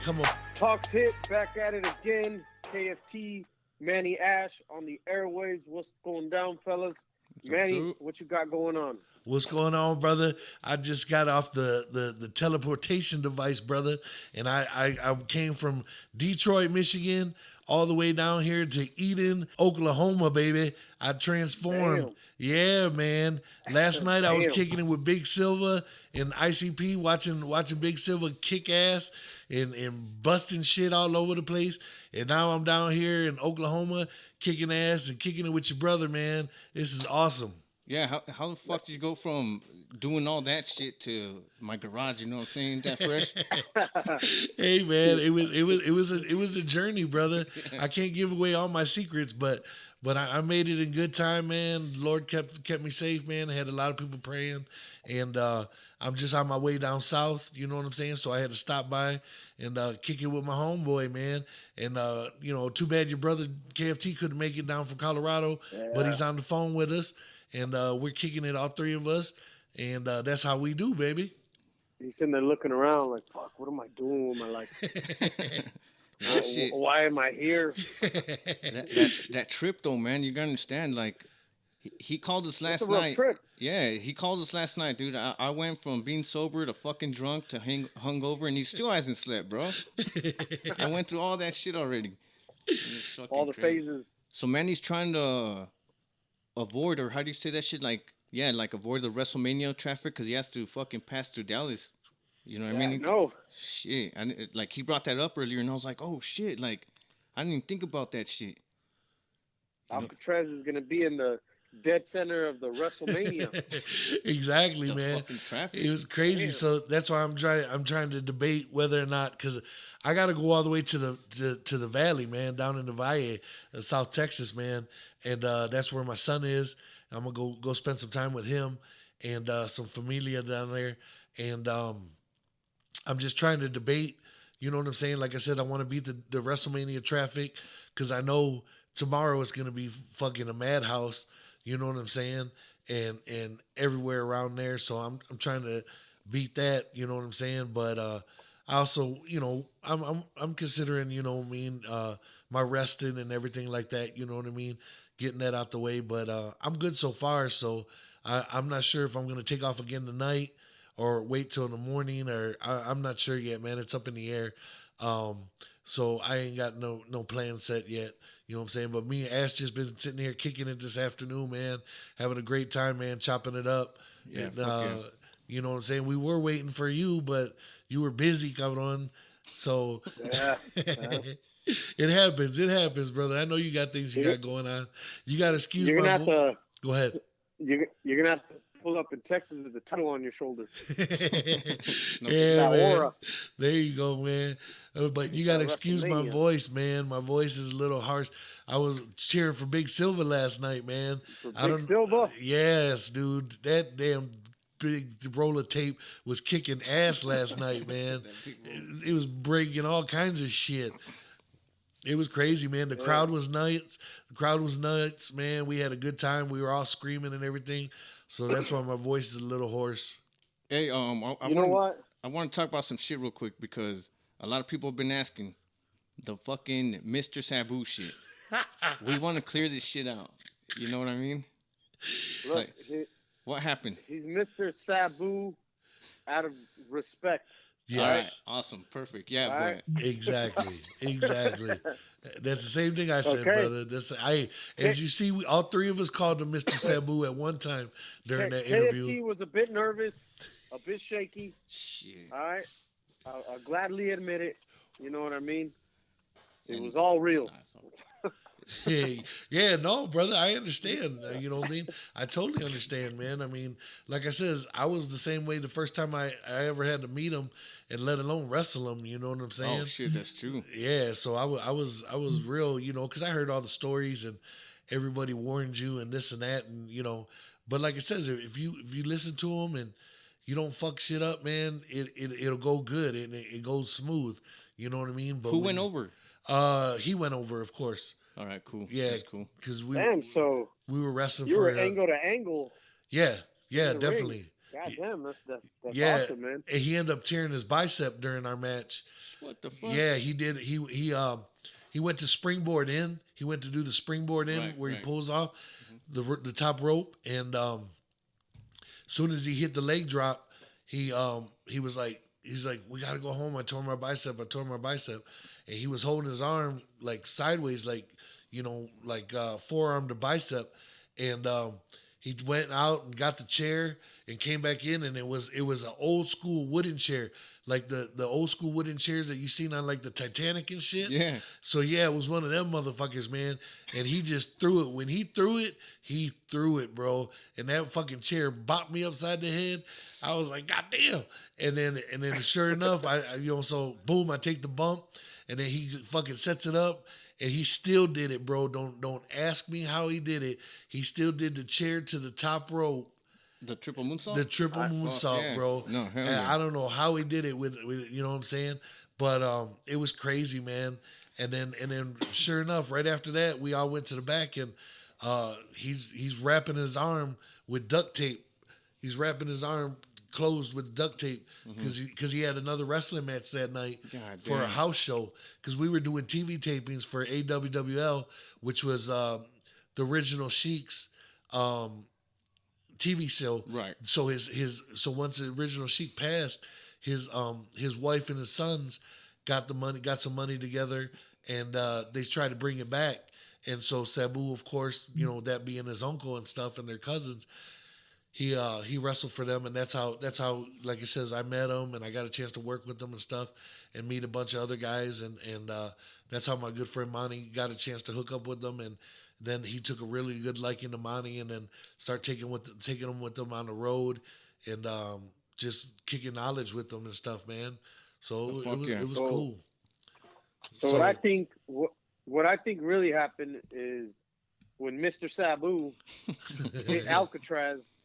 come on. Talks hit, back at it again. KFT, Manny Ash on the airwaves. What's going down, fellas? Manny, what you got going on? What's going on, brother? I just got off the teleportation device, brother, and I came from Detroit, Michigan, all the way down here to Eden, Oklahoma, baby. I transformed. Damn. Yeah, man. Last night I was Damn. kicking it with Big Silva and ICP, watching Big Silva kick ass and busting shit all over the place. And now I'm down here in Oklahoma kicking ass and kicking it with your brother, man. This is awesome. Yeah, how the fuck did you go from doing all that shit to my garage? You know what I'm saying? That fresh. Hey man, it was a journey, brother. I can't give away all my secrets, but I made it in good time, man. Lord kept me safe, man. I had a lot of people praying, and I'm just on my way down south. You know what I'm saying? So I had to stop by and kick it with my homeboy, man. And too bad your brother KFT couldn't make it down from Colorado, but he's on the phone with us, and we're kicking it, all three of us, and that's how we do, baby. He's sitting there looking around like, fuck, what am I doing with my life? Oh, shit. Why am I here? That trip though, man, you gotta understand. Like, he called us last It's a real night. trip. Yeah, he called us last night, dude. I went from being sober to fucking drunk to hungover, and he still hasn't slept, bro. I went through all that shit already. It's fucking All the crazy. phases. So Manny's trying to avoid, or how do you say that shit? Like, yeah, like avoid the WrestleMania traffic because he has to fucking pass through Dallas. You know what I mean? No. Shit, like he brought that up earlier, and I was like, oh shit, like I didn't even think about that shit. Alcatraz is going to be in the dead center of the WrestleMania. Exactly, The man. fucking traffic. It was crazy. Damn. So that's why I'm trying to debate whether or not, because I got to go all the way to the valley, man, down in the Valle, South Texas, man, and that's where my son is. I'm gonna go spend some time with him and some familia down there, and I'm just trying to debate. You know what I'm saying? Like I said, I want to beat the WrestleMania traffic because I know tomorrow it's gonna be fucking a madhouse. You know what I'm saying? And everywhere around there. So I'm trying to beat that. You know what I'm saying? But I also, I'm considering, my resting and everything like that. You know what I mean? Getting that out the way. But I'm good so far. So I'm not sure if I'm gonna take off again tonight or wait till in the morning, or I'm not sure yet, man. It's up in the air. So I ain't got no plan set yet. You know what I'm saying? But me and Ash just been sitting here kicking it this afternoon, man. Having a great time, man, chopping it up. Yeah, And, fuck yeah. you know what I'm saying? We were waiting for you, but you were busy coming on. So Yeah. it happens, brother. I know you got things you got going on. You got to excuse You're my going to have to... Go ahead. You're going to have to pull up in Texas with the title on your shoulder. Yeah, That man. aura. There you go, man. But you got to That excuse my WrestleMania. voice, man. My voice is a little harsh. I was cheering for Big Silva last night, man. For I Big Silva? Yes, dude. That damn big roll of tape was kicking ass last night, man. It was breaking all kinds of shit. It was crazy, man. The crowd was nuts. The crowd was nuts, man. We had a good time. We were all screaming and everything. So that's why my voice is a little hoarse. Hey, You know what? I want to talk about some shit real quick because a lot of people have been asking the fucking Mr. Sabu shit. We want to clear this shit out. You know what I mean? Look, Like, what happened? he's Mr. Sabu out of respect. Yes. All right, awesome, perfect. Yeah, All right. but Exactly. That's the same thing I said, Okay. brother. As you see, we all three of us called him Mr. Sabu at one time during that interview. KFT was a bit nervous, a bit shaky. shit. All right. I'll gladly admit it. You know what I mean? It And- was all real. Nah, it's all- Hey, yeah, no, brother, I understand. You know what I mean? I totally understand, man. I mean, like I said, I was the same way the first time I ever had to meet him, and let alone wrestle him. You know what I'm saying? Oh shit, that's true. Yeah, so I was real, because I heard all the stories and everybody warned you and this and that, and but like it says, if you listen to them and you don't fuck shit up, man, it'll go good and it goes smooth. You know what I mean? But Who went over? He went over, of course. All right, cool. Yeah, That's cool. because Damn, so we were wrestling you for were angle to angle. yeah, in the definitely. ring. God damn, that's Yeah, awesome, man. and he ended up tearing his bicep during our match. What the fuck? Yeah, he did. He went to springboard in. He went to do the springboard in Right, where he right. pulls off the top rope, and soon as he hit the leg drop, he was like, he's like, we gotta go home. I tore my bicep. And he was holding his arm like sideways, like like forearm to bicep, and he went out and got the chair and came back in, and it was an old school wooden chair, like the old school wooden chairs that you seen on like the Titanic and shit. Yeah. So yeah, it was one of them motherfuckers, man. And he just threw it. When he threw it, bro. And that fucking chair bopped me upside the head. I was like, God damn. And then sure enough, so boom, I take the bump, and then he fucking sets it up. And he still did it, bro. Don't ask me how he did it. He still did the chair to the top rope. The triple moonsault? The triple moonsault, yeah. bro. No, hell And yeah. I don't know how he did it with you know what I'm saying, but it was crazy, man. And then sure enough, right after that, we all went to the back, and he's wrapping his arm with duct tape. He's wrapping his arm closed with duct tape because he had another wrestling match that night God for a damn. house show, because we were doing TV tapings for AWWL, which was the original Sheik's TV show. Right. So so once the original Sheik passed, his wife and his sons got some money together, and they tried to bring it back. And so Sabu, of course, that being his uncle and stuff and their cousins, he wrestled for them, and that's how like it says, I met him and I got a chance to work with them and stuff, and meet a bunch of other guys, and that's how my good friend Manny got a chance to hook up with them, and then he took a really good liking to Manny, and then start taking him with them on the road, and just kicking knowledge with them and stuff, man. So Fuck yeah. it was cool. So what I think really happened is when Mr. Sabu hit Alcatraz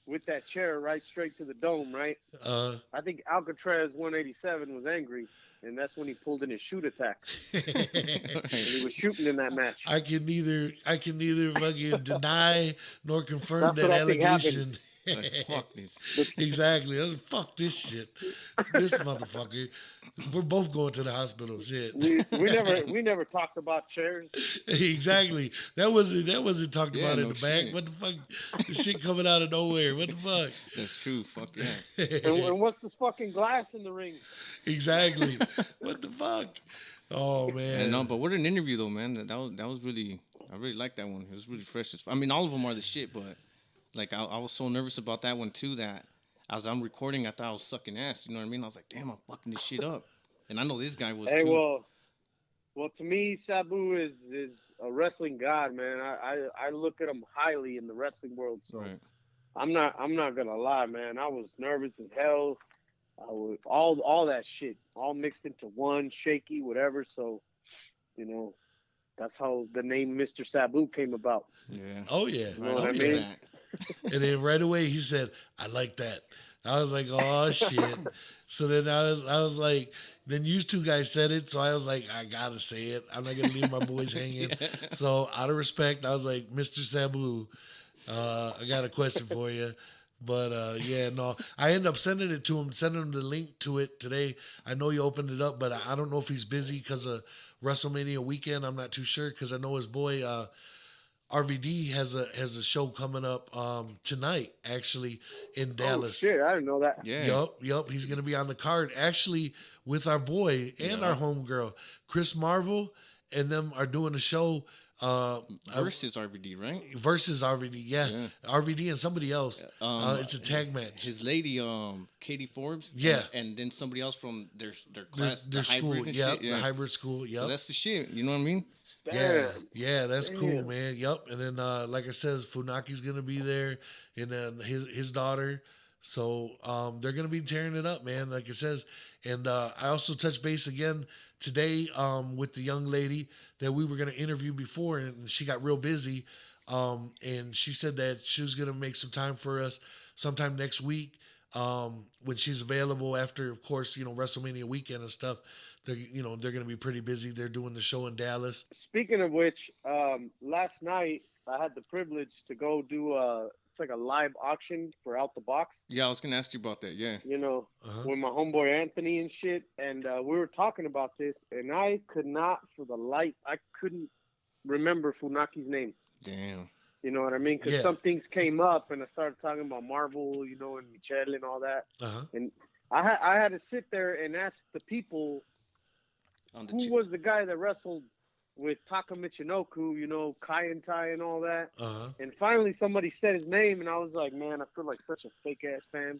with that chair right straight to the dome, right? I think Alcatraz 187 was angry, and that's when he pulled in his shoot attack. And he was shooting in that match. I can neither fucking deny nor confirm That's that what I think allegation. Like, fuck this. Exactly. I was like, fuck this shit. This motherfucker. We're both going to the hospital. Shit. We never talked about chairs. Exactly. That wasn't talked Yeah, about in no the back. shit. What the fuck? The shit coming out of nowhere. What the fuck? That's true. Fuck yeah. And what's this fucking glass in the ring? Exactly. What the fuck? Oh man. And no, but what an interview though, man. That was really, I really liked that one. It was really fresh. I mean, all of them are the shit, but like I was so nervous about that one too that I'm recording, I thought I was sucking ass. You know what I mean? I was like, damn, I'm fucking this shit up. And I know this guy was Hey, too. well, to me, Sabu is a wrestling god, man. I look at him highly in the wrestling world. So Right. I'm not gonna lie, man. I was nervous as hell. I was all that shit all mixed into one, shaky, whatever. So, that's how the name Mr. Sabu came about. Yeah. Oh yeah. You know what Oh I yeah. mean? And then right away he said, I like that. I was like, oh shit. So then I was like, then you two guys said it, so I was like, I gotta say it. I'm not gonna leave my boys hanging. So out of respect, I was like, Mr. Sabu, I got a question for you. But yeah, no, I ended up sending it to him, sending him the link to it today. I know he opened it up, but I don't know if he's busy because of WrestleMania weekend. I'm not too sure, because I know his boy RVD has a show coming up tonight, actually, in Dallas. Oh shit, I didn't know that. Yeah. Yup. He's gonna be on the card, actually, with our boy and our homegirl, Chris Marvel, and them are doing a show Versus RVD, right? versus RVD. Yeah. Yeah. RVD and somebody else. It's a tag match. His lady, Katie Forbes. Yeah. And then somebody else from their class, Their the hybrid school, and yeah, shit. Yeah. the hybrid school, So yep. that's the shit. You know what I mean? Yeah, that's cool, Damn. man. Yep. And then, like I said, Funaki's gonna be there, and then his daughter. So they're gonna be tearing it up, man. Like it says. And I also touched base again today with the young lady that we were gonna interview before, and she got real busy. And she said that she was gonna make some time for us sometime next week when she's available. After, of course, WrestleMania weekend and stuff. They're going to be pretty busy. They're doing the show in Dallas. Speaking of which, last night I had the privilege to go do it's like a live auction for Out the Box. Yeah, I was gonna ask you about that. Yeah. You know, Uh-huh. with my homeboy Anthony and shit, and we were talking about this, and I could not, for the life, I couldn't remember Funaki's name. Damn. You know what I mean? Because Yeah. some things came up, and I started talking about Marvel, you know, and Michelle and all that. Uh-huh. And I had to sit there and ask the people who was the guy that wrestled with Taka Michinoku, you know, Kai and Tai and all that. Uh-huh. And finally somebody said his name, and I was like, man, I feel like such a fake-ass fan.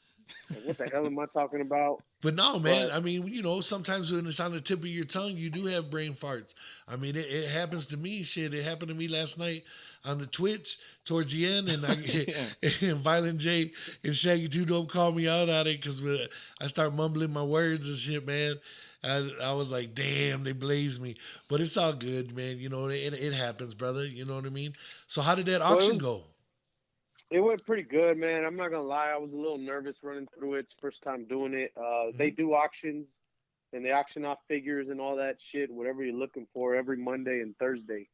Like, what the hell am I talking about? But no, man. I mean, you know, sometimes when it's on the tip of your tongue, you do have brain farts. I mean, it happens to me. Shit, it happened to me last night on the Twitch towards the end, and and Violent J and Shaggy 2 Dope called me out on it because I start mumbling my words and shit, man. I was like, damn, they blazed me. But it's all good, man. You know, it happens, brother. You know what I mean? So how did that auction go? It went pretty good, man. I'm not going to lie. I was a little nervous running through it. It's first time doing it. They do auctions, and they auction off figures and all that shit, whatever you're looking for, every Monday and Thursday.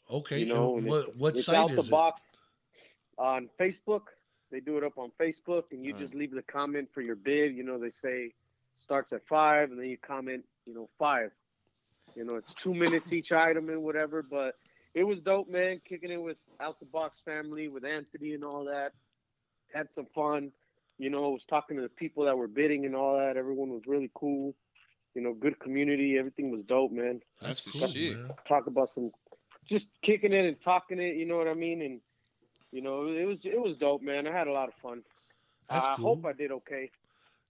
Okay. You know, and what it's site out is the it? box on Facebook. They do it up on Facebook, and you just leave the comment for your bid. You know, they say starts at 5, and then you comment, you know, 5. You know, it's 2 minutes each item and whatever, but it was dope, man. Kicking it with Out the Box family, with Anthony and all that. Had some fun. You know, was talking to the people that were bidding and all that. Everyone was really cool. You know, good community. Everything was dope, man. That's cool, shit. man. Talk about some, just kicking it and talking it. You know what I mean? And you know, it was dope, man. I had a lot of fun. That's I cool. hope I did okay.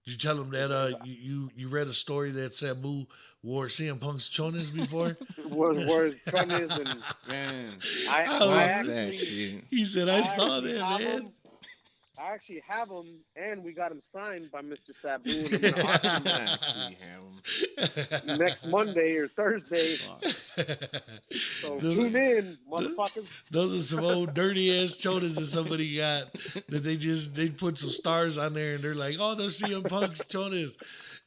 Did you tell him that you read a story that Sabu wore CM Punk's chonas before? Where his chun is, and Man. I actually, he said, I saw that, have man. him. I actually have him, and we got him signed by Mr. Sabu. And I'm gonna auction him Actually have him. next Monday or Thursday. So tune in, motherfuckers. Those are some old dirty ass chonas that somebody got that they put some stars on there and they're like, oh, those CM Punk's chonas.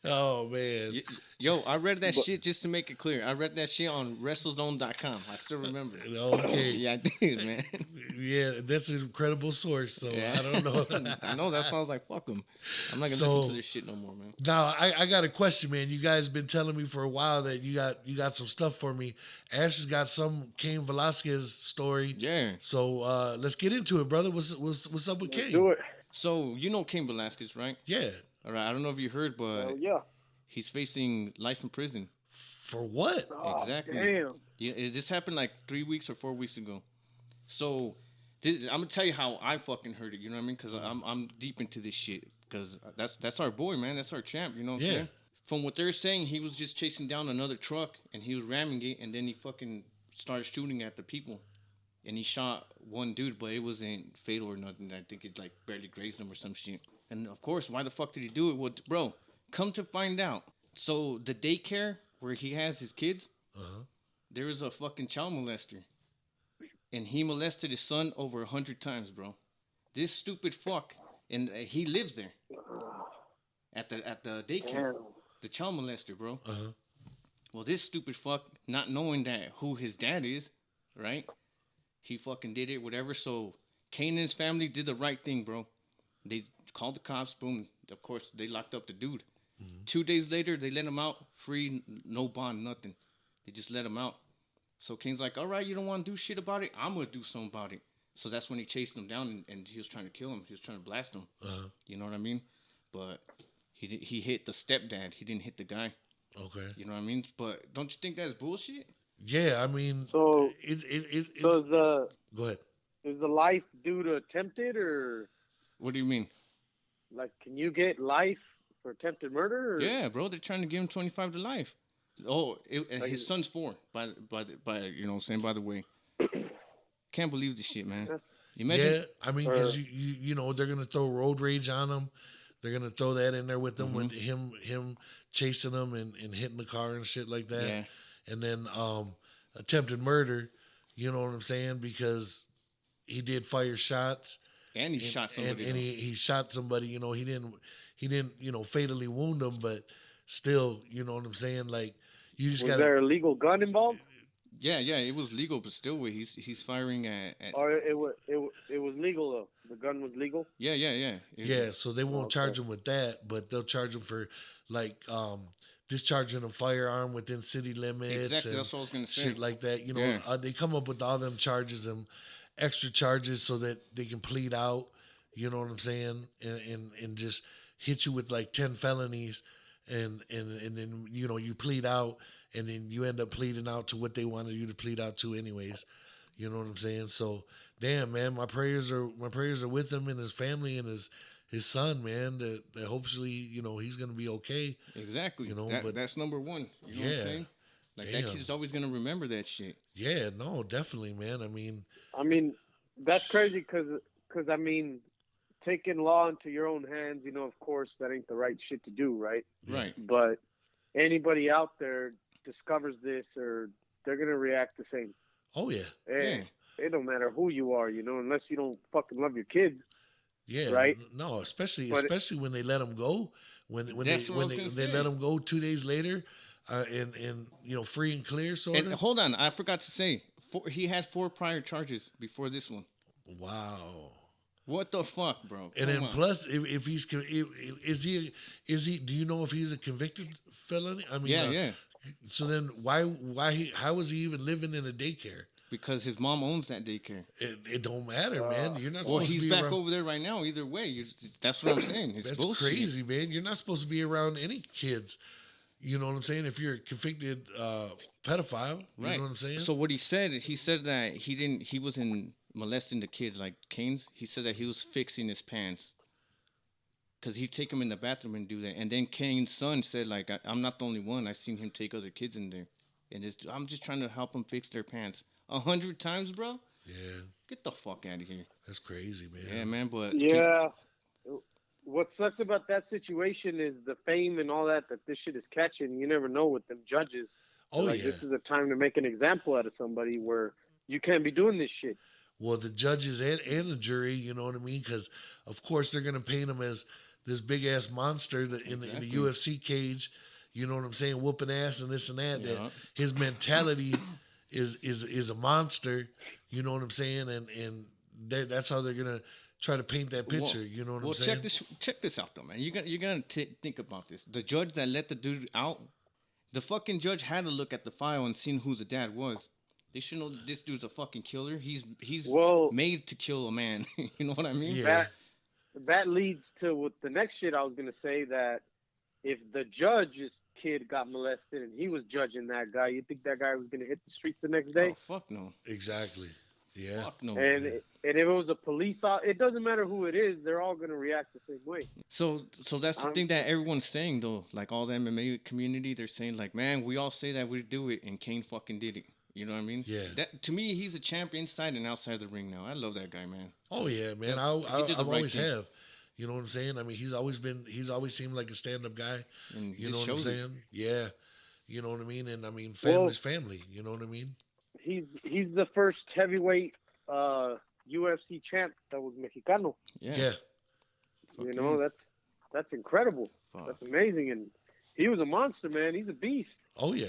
Oh man. Yo, I read that shit just to make it clear. I read that shit on WrestleZone.com. I still remember. Okay. Yeah, I did, man. Yeah, that's an incredible source. So Yeah. I don't know. I know. That's why I was like, fuck them. I'm not gonna listen to this shit no more, man. Now I got a question, man. You guys been telling me for a while that you got some stuff for me. Ash has got some King Velasquez story. Yeah. So let's get into it, brother. What's up with King? Do it. So you know King Velasquez, right? Yeah. All right. I don't know if you heard, but Hell yeah. he's facing life in prison. For what? Oh, Exactly. Damn. Yeah, this happened like 3 weeks or 4 weeks ago. So I'm gonna tell you how I fucking heard it. You know what I mean? Because I'm deep into this shit. Because that's our boy, man. That's our champ. You know what I'm saying? From what they're saying, he was just chasing down another truck and he was ramming it, and then he fucking started shooting at the people, and he shot one dude, but it wasn't fatal or nothing. I think it like barely grazed him or some shit. And of course, why the fuck did he do it? Well, bro, come to find out. So the daycare where he has his kids, there was a fucking child molester, and he molested his son over 100 times, bro. This stupid fuck, and he lives there at the daycare. Damn. The child molester, bro. Well, this stupid fuck, not knowing that who his dad is, right? He fucking did it, whatever. So Kane and his family did the right thing, bro. They called the cops. Boom. Of course, they locked up the dude. 2 days later, they let him out free, no bond, nothing. They just let him out. So Kane's like, all right, you don't want to do shit about it? I'm going to do something about it. So that's when he chased him down, and he was trying to kill him. He was trying to blast him. You know what I mean? But he hit the stepdad. He didn't hit the guy. Okay. You know what I mean? But don't you think that's bullshit? Yeah, I mean, So it's so go ahead. is the life due to attempted, or What do you mean? like, can you get life for attempted murder? Or? Yeah, bro, they're trying to give him 25 to life. Oh, Like, his son's 4. By you know what I'm saying, by the way. Can't believe this shit, man. That's, Imagine. Yeah, I mean, because you know they're gonna throw road rage on him. They're gonna throw that in there with them with him chasing them and hitting the car and shit like that. Yeah. And then attempted murder. You know what I'm saying? Because he did fire shots. And he shot somebody. And he shot somebody. You know, he didn't fatally wound them, but still, you know what I'm saying? Like you just was got. there a legal gun involved? Yeah, it was legal, but still, he's firing at. Or it was legal though. The gun was legal. Yeah. Yeah, so they won't Okay. charge him with that, but they'll charge him for like discharging a firearm within city limits Exactly, and that's what I was gonna say. shit like that. Yeah. They come up with all them charges and extra charges so that they can plead out. You know what I'm saying? And just hit you with like 10 felonies, and then you plead out, and then you end up pleading out to what they wanted you to plead out to anyways. You know what I'm saying? So, damn, man, my prayers are with him and his family and his son, man. That hopefully he's gonna be okay. Exactly. But That's number one. You know what I'm yeah, saying? Like damn. that kid's always gonna remember that shit. Yeah, no, definitely, man. I mean, That's crazy because I mean, taking law into your own hands, of course, that ain't the right shit to do, right? Right. But anybody out there discovers this, or they're gonna react the same. oh yeah, Hey, it don't matter who you are, unless you don't fucking love your kids. yeah, Right. No, especially But when they let him go, when That's what I was gonna they say. let him go 2 days later, and free and clear, sort And of. hold on, I forgot to say, he had 4 prior charges before this one. Wow. What the fuck, bro? And Come then on. plus, if he's is he? Do you know if he's a convicted felony? I mean, Yeah. So then how is he even living in a daycare? Because his mom owns that daycare. It don't matter, man. You're not Well, supposed he's to be back around. over there right now. Either way, that's what I'm saying. It's That's bullshit. crazy, man. You're not supposed to be around any kids. You know what I'm saying? If you're a convicted pedophile, Right. you know what I'm saying? So what he said that he wasn't molesting the kid like Kane's. He said that he was fixing his pants. Because he'd take him in the bathroom and do that. And then Kane's son said, like, I'm not the only one. I've seen him take other kids in there. And I'm just trying to help them fix their pants. 100 times, bro? Yeah, Get the fuck out of here. that's crazy, man. Yeah, man, but... Yeah. What sucks about that situation is the fame and all that this shit is catching. You never know with them judges. Oh Like, yeah. this is a time to make an example out of somebody where you can't be doing this shit. Well, the judges and the jury, you know what I mean? Because of course they're gonna paint him as this big ass monster that in the Exactly. UFC cage. You know what I'm saying? Whooping ass and this and that. Yeah. That his mentality is a monster. You know what I'm saying? And that's how they're gonna try to paint that picture. You know what I'm saying? check this out, though, man. You're gonna think about this. The judge that let the dude out, the fucking judge had to look at the file and seen who the dad was. They should know that this dude's a fucking killer. He's Well- made to kill a man. You know what I mean? Yeah. That leads to what the next shit I was gonna say, that if the judge's kid got molested and he was judging that guy, you think that guy was gonna hit the streets the next day? Oh, fuck no. Exactly. Yeah. Fuck no. And if it was a police, it doesn't matter who it is. They're all gonna react the same way. So that's the thing that everyone's saying, though. Like, all the MMA community, they're saying, like, man, we all say that we do it, and Kane fucking did it. You know what I mean? Yeah. That, to me, he's a champ inside and outside the ring now. I love that guy, man. Oh yeah, man. He did the I've right always thing. have. You know what I'm saying? I mean, he's always seemed like a stand-up guy. And he You know just what I'm shows it. saying? Yeah. You know what I mean? And I mean, family's family. You know what I mean? He's the first heavyweight UFC champ that was Mexicano. Yeah. Fuck You know, yeah. that's incredible. Fuck. That's amazing, and he was a monster, man. He's a beast. Oh yeah.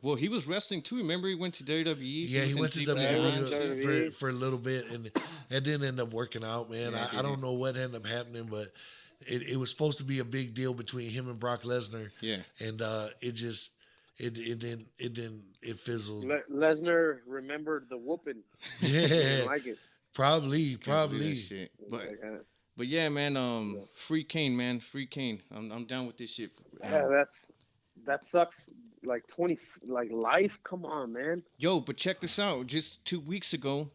Well, he was wrestling too. Remember, he went to WWE. Yeah, he was went to in Deep Dive. WWE for a little bit, and didn't end up working out, man. Yeah, it I don't didn't. know what ended up happening, but it was supposed to be a big deal between him and Brock Lesnar, Yeah. and it fizzled. Lesnar remembered the whooping. He Yeah, didn't like it. probably. Can't believe that shit. Like, But yeah, man. Free Kane, man. Free Kane. I'm down with this shit. yeah, that sucks. Like life. Come on, man. Yo, but check this out. Just 2 weeks ago,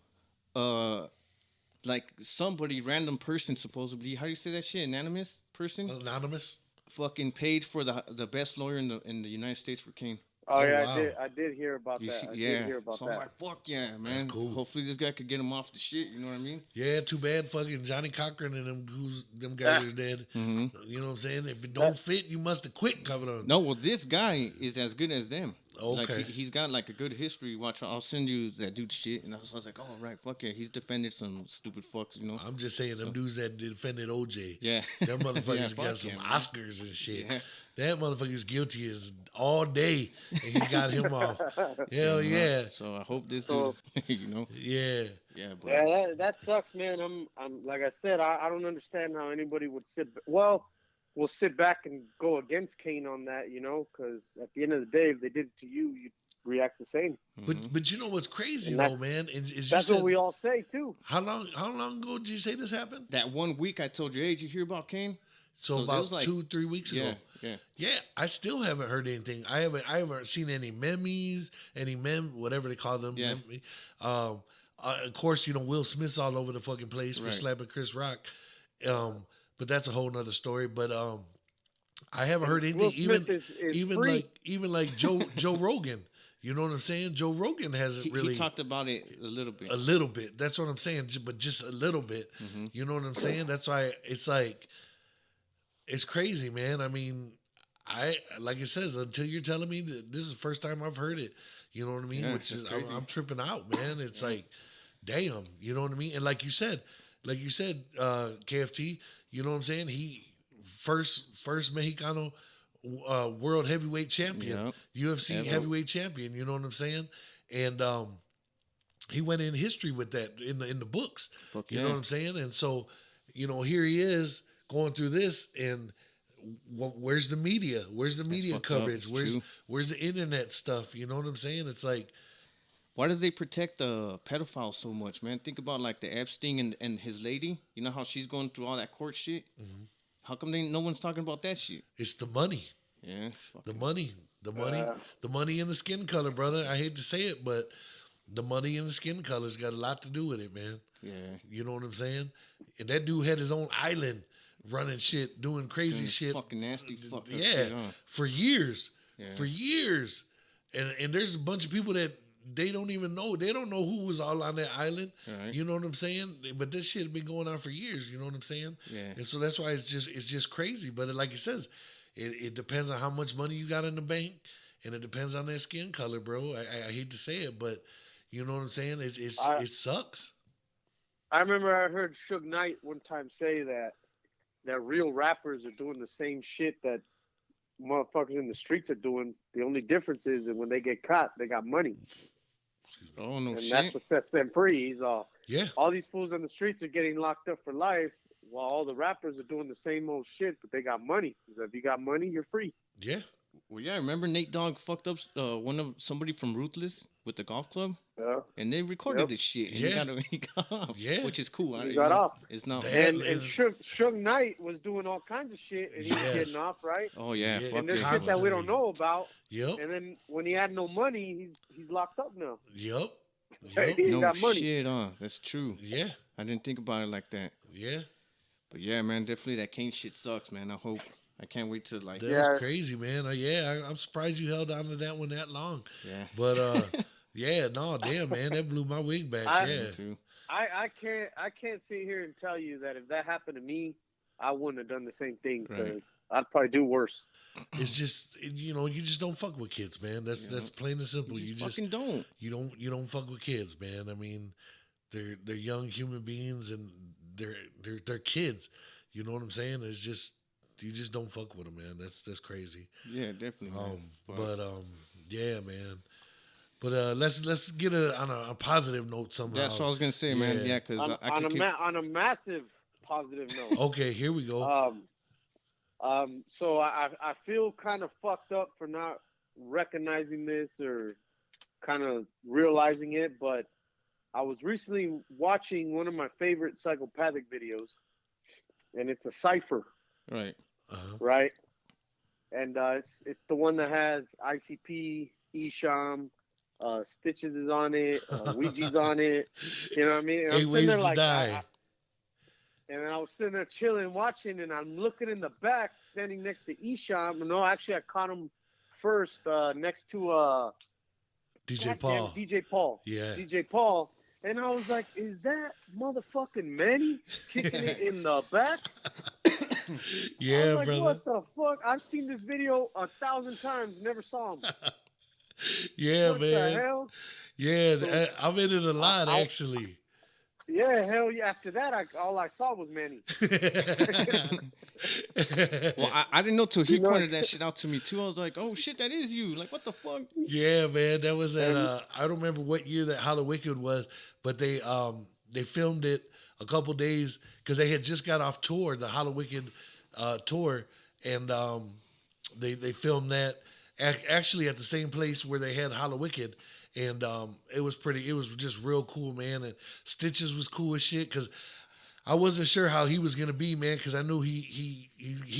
like somebody, random person, supposedly, how do you say that shit? Anonymous person, Anonymous. fucking paid for the best lawyer in the United States for Kane. Oh, Oh, yeah, wow. I did hear about You that. see, I yeah. did hear about So I was that. like, fuck yeah, man. cool. Hopefully this guy could get him off the shit. You know what I mean? Yeah, too bad. Fucking Johnny Cochran and them guys are dead. Mm-hmm. You know what I'm saying? If it don't fit, you must have quit. Covered on. No, well, this guy is as good as them. Like Okay. he's got like a good history. Watch, I'll send you that dude's shit, and I was like, oh right, fuck yeah, he's defended some stupid fucks, you know. I'm just saying, them dudes that defended OJ, Yeah, them motherfuckers Yeah, got fuck some yeah, man. Oscars and shit. Yeah. That motherfucker's guilty as all day, and he got him off. Hell yeah, So I hope this So- dude, you know, yeah. yeah, but Yeah, that sucks, man. I'm like I said, I don't understand how anybody would will sit back and go against Kane on that, you know, because at the end of the day, if they did it to you, you'd react the same. But you know what's crazy And though, that's- man? Is you That's said, what we all say too. how long ago did you say this happened? that 1 week I told you, hey, did you hear about Kane? So there about was, like- 2-3 weeks Yeah, ago. yeah. Yeah, I still haven't heard anything. I haven't seen any memes, whatever they call them. Yeah. Of course, you know, Will Smith's all over the fucking place for Right. slapping Chris Rock. But that's a whole nother story. But I haven't heard anything. Will Smith is free. Even like Joe Rogan. You know what I'm saying? Joe Rogan hasn't really He talked about it a little bit. a little bit. That's what I'm saying. But just a little bit. Mm-hmm. You know what I'm saying? That's why it's like, it's crazy, man. I mean, like it says, until you're telling me that this is the first time I've heard it. You know what I mean? Yeah, Which is, that's crazy. I'm tripping out, man. It's like, damn. You know what I mean? And like you said, KFT. You know what I'm saying? He first Mexicano world heavyweight champion, UFC Ever. heavyweight champion. You know what I'm saying? And he went in history with that in the books. Fuck You know yeah. what I'm saying? And so, you know, here he is going through this, and where's the media? Where's the media fucked up. coverage? It's Where's true. where's the internet stuff? You know what I'm saying? It's like, Why do they protect the pedophiles so much, man? Think about like the Epstein and his lady. You know how she's going through all that court shit? Mm-hmm. How come no one's talking about that shit? it's the money. Yeah. The money, the money and the skin color, brother. I hate to say it, but the money and the skin color's got a lot to do with it, man. Yeah. You know what I'm saying? And that dude had his own island running shit, doing crazy Doing shit. fucking nasty fucked up Yeah, shit, huh? for years. Yeah. For years. And there's a bunch of people that they don't even know. They don't know who was all on that island. Right. You know what I'm saying? But this shit has been going on for years. You know what I'm saying? Yeah. And so that's why it's just crazy. But like it says, it depends on how much money you got in the bank, and it depends on that skin color, bro. I hate to say it, but you know what I'm saying? It sucks. I remember I heard Suge Knight one time say that real rappers are doing the same shit that motherfuckers in the streets are doing. The only difference is that when they get caught, they got money. Oh, no And shit. that's what sets them free. He's Yeah. all these fools on the streets are getting locked up for life, while all the rappers are doing the same old shit, but they got money. Because if you got money, you're free. Yeah. Well, yeah, remember Nate Dogg fucked up somebody from Ruthless with the golf club? Yeah. And they recorded Yep. this shit. And Yeah. he got off. Yeah. Which is cool. He got off. It's not. Damn. And Suge Knight was doing all kinds of shit, and he was Yes. getting off, right? Oh, yeah. Yeah. Fuck And there's yeah. shit that we don't know about. Yep. And then when he had no money, he's locked up now. Yep. So Yep. he ain't No got money. shit, That's true. Yeah. I didn't think about it like that. Yeah. But yeah, man, definitely that Kane shit sucks, man. I can't wait to like. That Yeah. was crazy, man. I'm surprised you held on to that one that long. Yeah. But yeah, no, damn, man, that blew my wig back. Yeah. Me too. I can't sit here and tell you that if that happened to me, I wouldn't have done the same thing because Right. I'd probably do worse. It's just you just don't fuck with kids, man. That's plain and simple. You just fucking don't. you don't fuck with kids, man. I mean, they're young human beings and they're kids. You know what I'm saying? It's just you just don't fuck with them, man. That's crazy. Yeah, definitely. Man. But yeah, man. But let's get it on a positive note somehow. That's what I was gonna say, man. Yeah. Yeah, because On a massive positive note. Okay, here we go. So I feel kind of fucked up for not recognizing this or kind of realizing it, but I was recently watching one of my favorite psychopathic videos, and it's a cipher, right. right? And it's the one that has ICP, Esham, Stitches is on it, Ouija's on it. You know what I mean? And 8 ways to die. And I was sitting there chilling, watching, and I'm looking in the back, standing next to Esham. No, actually, I caught him first next to DJ Paul. DJ Paul. Yeah. DJ Paul. And I was like, is that motherfucking Manny kicking it in the back? I Yeah, was like, brother. what the fuck? I've seen this video 1,000 times, never saw him. Yeah, What the man. hell? Yeah, So I'm in it a lot I actually. yeah, hell yeah. After that, all I saw was Manny. Well, I didn't know till he You know, pointed that shit out to me too. I was like, oh shit, that is you. Like, what the fuck? Yeah, man, that was at and I don't remember what year that Hollow Wicked was, but they filmed it a couple days because they had just got off tour, the Hollow Wicked tour, and they filmed that actually at the same place where they had Hollow Wicked, and it was just real cool, man. And Stitches was cool as shit because I wasn't sure how he was gonna be, man, because I knew he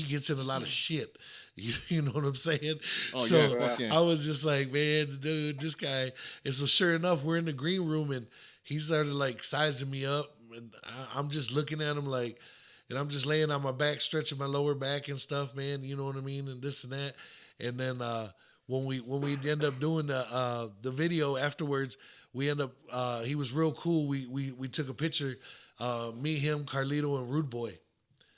gets in a lot of shit. You know what I'm saying? Oh yeah, So fuck yeah. I was just like, man, dude, this guy. And so sure enough, we're in the green room, and he started like sizing me up, and I'm just looking at him like, and I'm just laying on my back, stretching my lower back and stuff, man. You know what I mean, and this and that. And then when we end up doing the video afterwards, we end up he was real cool. We took a picture, me, him, Carlito, and Rude Boy.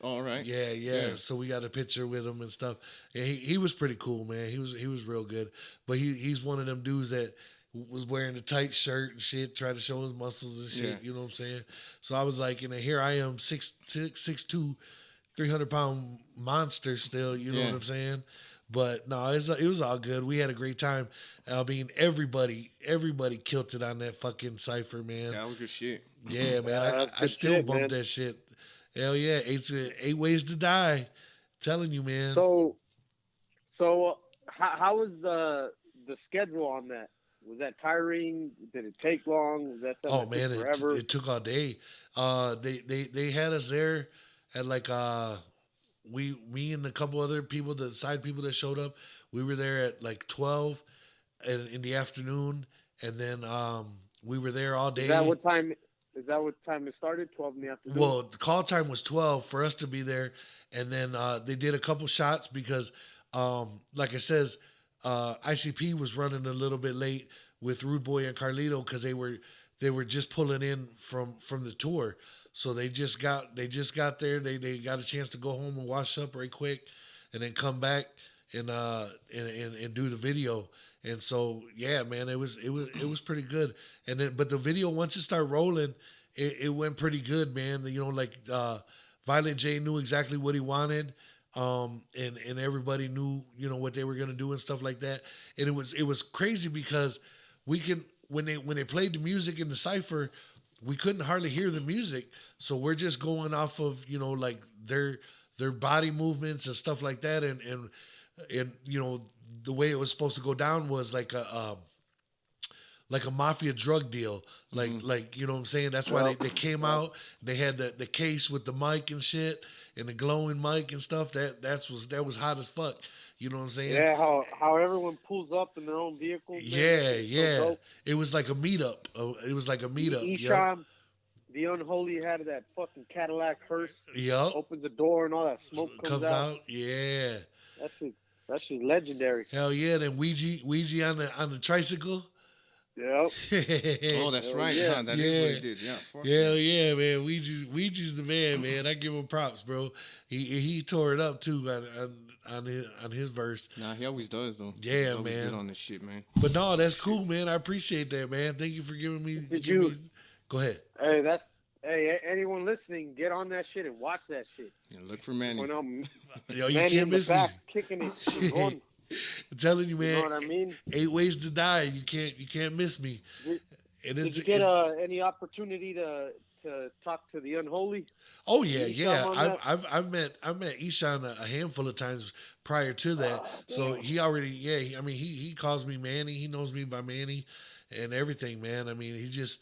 All right. Yeah, yeah. So we got a picture with him and stuff. And he was pretty cool, man. He was real good. But he's one of them dudes that was wearing a tight shirt and shit, trying to show his muscles and shit. Yeah. You know what I'm saying? So I was like, and then here I am, 6'2", 300-pound monster still. You know Yeah. what I'm saying? But no, it was all good. We had a great time. I mean, everybody killed it on that fucking cipher, man. That was good shit. Yeah, man. that's I good still shit, bump man. that shit. Hell yeah. Eight ways to die. Telling you, man. So how was the schedule on that? Was that tiring? Did it take long? Was that something Oh that man, took forever? it took all day. They had us there at like me and a couple other people, the side people that showed up. We were there at like 12 in the afternoon, and then we were there all day. Is that what time? Is that what time it started? 12 in the afternoon. Well, the call time was 12 for us to be there, and then they did a couple shots because, like I says, ICP was running a little bit late with Rude Boy and Carlito because they were just pulling in from the tour, so they just got there. They got a chance to go home and wash up right quick, and then come back and do the video. And so yeah, man, it was pretty good. And then but the video once it started rolling, it went pretty good, man. You know, like Violent J knew exactly what he wanted. And everybody knew, you know, what they were gonna do and stuff like that. And it was crazy because we can when they played the music in the cipher, we couldn't hardly hear the music. So we're just going off of, you know, like their body movements and stuff like that, and you know the way it was supposed to go down was like a mafia drug deal, like you know what I'm saying. That's why they came out. They had the case with the mic and shit, and the glowing mic and stuff. That was hot as fuck. You know what I'm saying? Yeah, how everyone pulls up in their own vehicles. Man. Yeah, It's so yeah. dope. It was like a meetup. It was like a meetup. Isham, the unholy, had that fucking Cadillac hearse. Yep. Opens the door and all that smoke comes out. Yeah. That shit's legendary. Hell yeah. Then Ouija on the tricycle. Yep. Oh, that's Hell right. yeah. Huh? That is what he did. Yeah. Fuck Hell yeah, man. Ouija's the man, man. I give him props, bro. He tore it up too on his verse. Nah, he always does though. Yeah, He's always man. good on this shit, man. But no, that's cool, man. I appreciate that, man. Thank you for giving me. Go ahead. Hey, anyone listening, get on that shit and watch that shit. Yeah, look for Manny. When I'm Yo, you Manny can't in the miss me. back kicking it, going, I'm telling you, man. you know what I mean? 8 ways to die. You can't miss me. Did you get any opportunity to talk to the unholy? Oh yeah, Isham on that? I've met Ishan a handful of times prior to that. So he already he calls me Manny. He knows me by Manny and everything, man. I mean, he's just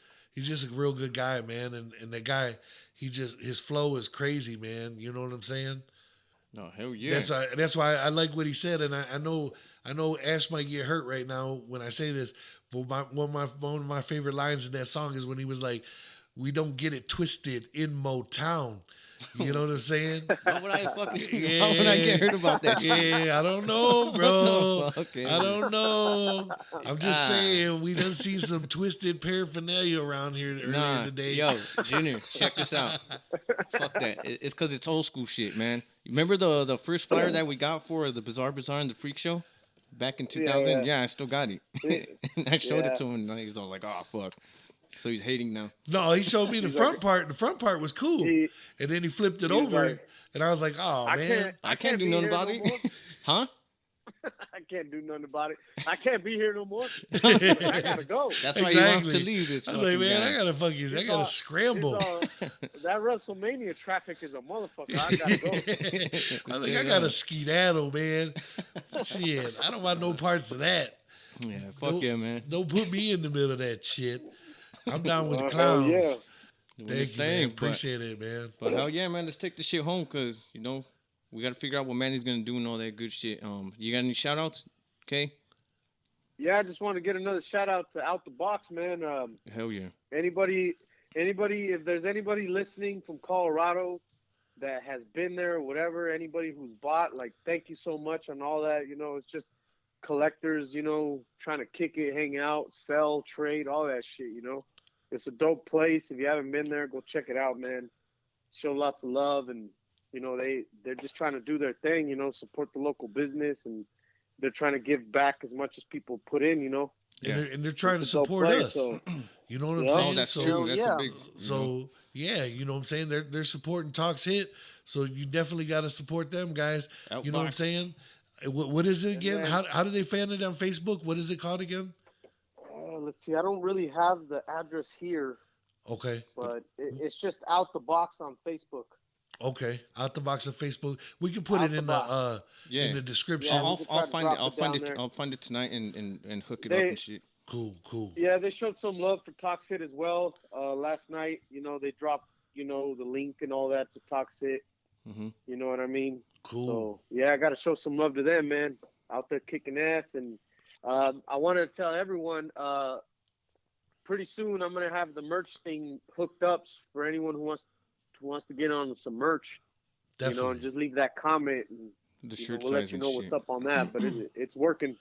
a real good guy, man. And that guy, his flow is crazy, man. You know what I'm saying? No, hell yeah. That's why I like what he said, and I know Ash might get hurt right now when I say this, but one of my favorite lines in that song is when he was like, "We don't get it twisted in Motown." You know what I'm saying? Why would I get hurt about that shit? Yeah, I don't know, bro. Fuck, I don't know. I'm just saying we done seen some twisted paraphernalia around here earlier today. Yo, Junior, check this out. Fuck that. It's because it's old school shit, man. Remember the first flyer that we got for the Bizarre Bazaar and the Freak Show? back in 2000. Yeah, I still got it. And I showed it Yeah. to him, and he's all like, "Oh fuck." So he's hating now. No, he showed me the He's front like- part. The front part was cool, He- and then he flipped it he's over, like, and I was like, "Oh man." I can't do be nothing here about no it. more. Huh? I can't do nothing about it. I can't be here no more. I gotta go. That's why he wants to Exactly. leave this. I was like, fucking man, guy. I gotta scramble. That WrestleMania traffic is a motherfucker. I gotta go. I was like, I gotta skedaddle, man. Shit, I don't want no parts of that. Yeah, fuck yeah, man. Don't put me in the middle of that shit. I'm down with the Hell clowns. yeah. Doing Thank his you, man. thing, Appreciate it, man. But hell yeah, man. Let's take this shit home, cause we gotta figure out what Manny's gonna do and all that good shit. You got any shout outs? Okay. Yeah, I just want to get another shout out to Out the Box, man. Hell yeah. Anybody, if there's anybody listening from Colorado that has been there or whatever, anybody who's bought, like, thank you so much on all that. It's just collectors, trying to kick it, hang out, sell, trade, all that shit, It's a dope place. If you haven't been there, go check it out, man. Show lots of love, and, they're just trying to do their thing, support the local business, and they're trying to give back as much as people put in, Yeah. And they're trying to It's a dope support place, us. so- You know what I'm Yeah. saying? Oh, that's So- true. That's yeah. a big. So yeah, you know what I'm saying? They're supporting Talks Hit. So you definitely got to support them, guys. You know what I'm Outbox. saying? What is it again? man. How do they fan it on Facebook? What is it called again? Let's see. I don't really have the address here, Okay. but it's just Out the Box on Facebook. Okay. Out the box of Facebook. We can put Out it the in box. in the description. Yeah, we I'll can try I'll to find it. drop I'll it find down it. there. I'll find it tonight and hook it up They- and shit. Cool. Yeah, they showed some love for Talks Hit as well. Last night, they dropped, the link and all that to Talks Hit. Mm-hmm. You know what I mean? Cool. So, yeah, I got to show some love to them, man. Out there kicking ass. And I wanted to tell everyone, pretty soon I'm going to have the merch thing hooked up for anyone who wants to get on some merch. Definitely. And just leave that comment. And, The shirt we'll size let you and know shit. what's up on that. But it's working.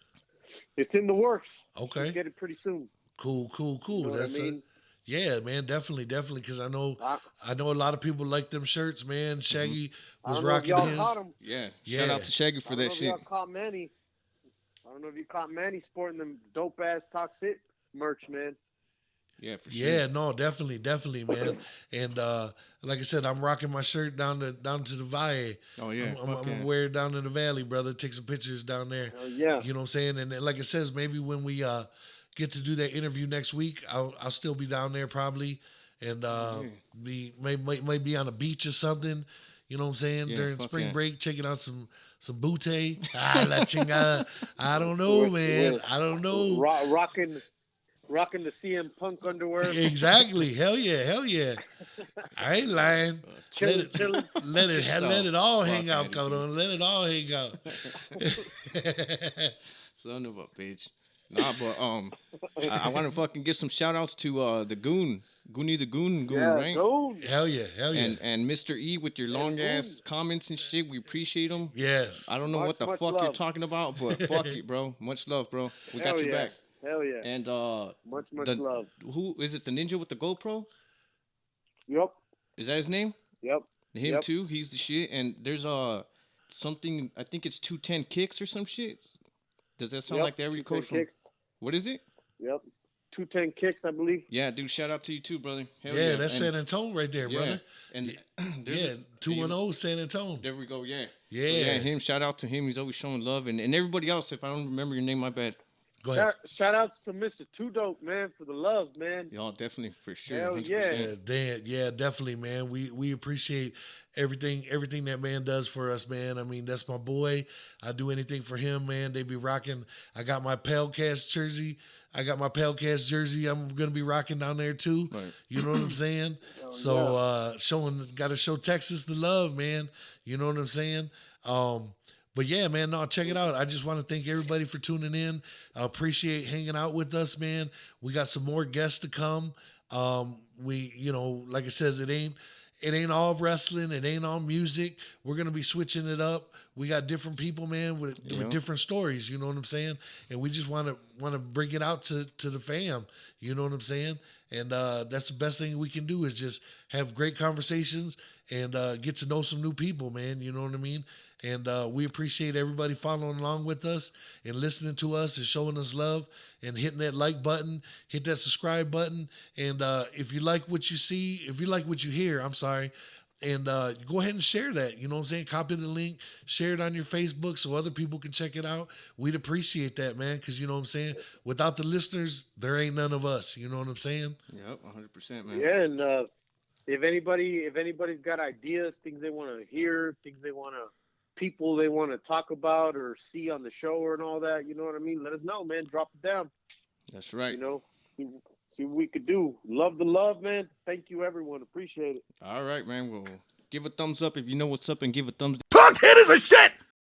It's in the works. Okay. Should get it pretty soon. Cool. You know what I That's mean? yeah, man, definitely, because I know I a lot of people like them shirts, man. Shaggy was don't know if rocking y'all his. caught him. Yeah. Yeah. Shout out to Shaggy I for don't that know if shit. y'all caught Manny. I don't know if you caught Manny sporting them dope ass Toxic merch, man. Yeah, for sure. Yeah, no, definitely, man. And like I said, I'm rocking my shirt down to the Valle. Oh yeah. I'm fuck yeah. gonna wear it down in the valley, brother. Take some pictures down there. Hell yeah. You know what I'm saying? And then, like it says, maybe when we get to do that interview next week, I'll still be down there probably, and might be on a beach or something. You know what I'm saying? Yeah, During fuck spring yeah. break, checking out some booty. La chingada. I don't know, man. I don't know. Rocking the CM Punk underwear. Exactly. Hell yeah. I ain't lying. Chilling. Let it all hang Fuck out, outta Codon. Let it all hang out. Son of a bitch. Nah, but I want to fucking give some shout outs to the Goon, Goonie the Goon, Yeah, right? go. Hell yeah. And Mr. E with your long ass Goon. comments and shit. We appreciate them. Yes. I don't know Much, what the much fuck you're love. talking about, but fuck it, bro. Much love, bro. We got Hell your yeah. back. Hell yeah. And Much the- love. who is it? The ninja with the GoPro? Yep. Is that his name? Yep. Him Yep. too. He's the shit. And there's something. I think it's 210 kicks or some shit. Does that sound Yep. like the every 210 code from? kicks. What is it? Yep. 210 kicks, I believe. Yeah, dude. Shout out to you too, brother. Hell Yeah, that's And- San Antonio right there, brother. And there's Yeah, 210 San Antonio. There we go. Yeah. Yeah. So, yeah. Him. Shout out to him. He's always showing love, and everybody else. If I don't remember your name, my bad. Go ahead. Shout outs to Mr. Two Dope, man, for the love, man. Y'all definitely for sure. Hell 100%. Yeah, Dan, yeah, definitely, man. We appreciate everything that man does for us, man. I mean, that's my boy. I do anything for him, man. They be rocking. I got my Palcast jersey. I'm gonna be rocking down there too. Right. You know what I'm saying? Hell So gotta show Texas the love, man. You know what I'm saying? But yeah, man, no, check it out. I just want to thank everybody for tuning in. I appreciate hanging out with us, man. We got some more guests to come. Like it says, it ain't all wrestling. It ain't all music. We're gonna be switching it up. We got different people, man, with different stories. You know what I'm saying? And we just want to bring it out to the fam. You know what I'm saying? And that's the best thing we can do is just have great conversations and get to know some new people, man. You know what I mean? And we appreciate everybody following along with us and listening to us and showing us love and hitting that like button, hit that subscribe button. And if you like what you see, if you like what you hear, I'm sorry, and go ahead and share that. You know what I'm saying? Copy the link, share it on your Facebook so other people can check it out. We'd appreciate that, man, because you know what I'm saying? Without the listeners, there ain't none of us. You know what I'm saying? Yep, 100%, man. Yeah, and if anybody's got ideas, things they want to hear, people they want to talk about or see on the show or and all that, you know what I mean? Let us know, man. Drop it down. That's right. You know, see what we could do. Love the love, man. Thank you, everyone. Appreciate it. All right, man. Well, give a thumbs up if you know what's up and give a thumbs down. Content is a shit!